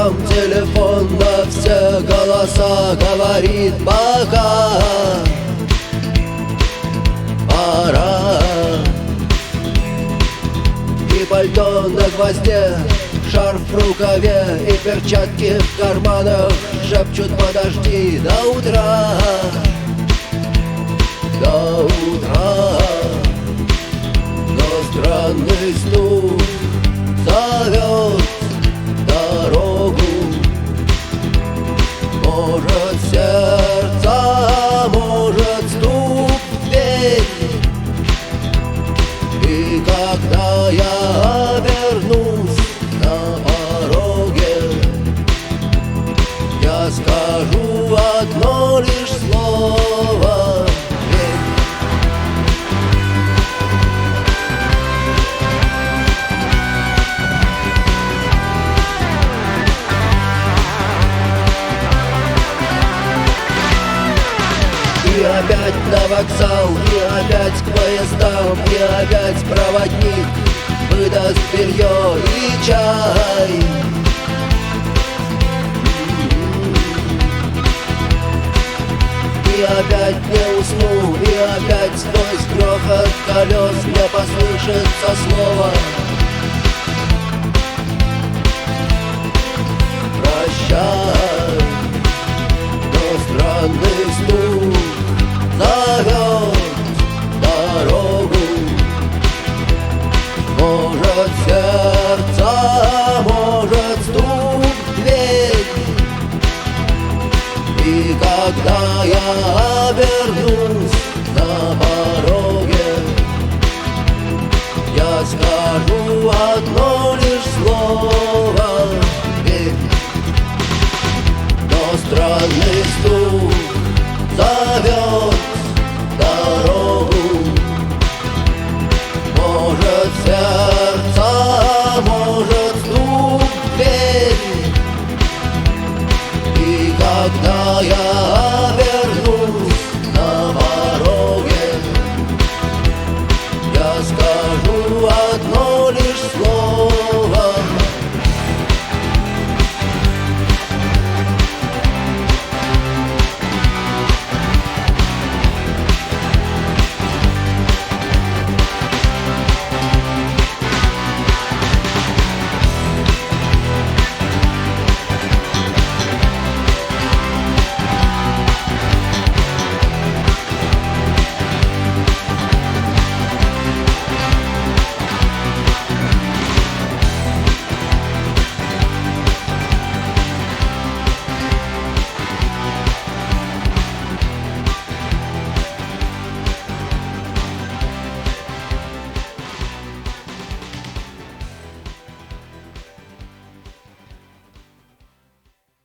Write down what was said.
рукам телефон на все голоса говорит: пока, пора. И пальто на гвозде, шарф в рукаве и перчатки в карманах шепчут: подожди до утра, до утра. Но странный стук зовет дорогу. Может, сердце, может, стук в дверь. И когда я обернусь на пороге, я скажу одно лишь слово: и опять на вокзал, и опять к поездам, и опять проводник выдаст белье и чай. И опять не усну, и опять сквозь грохот колес мне послышится слово: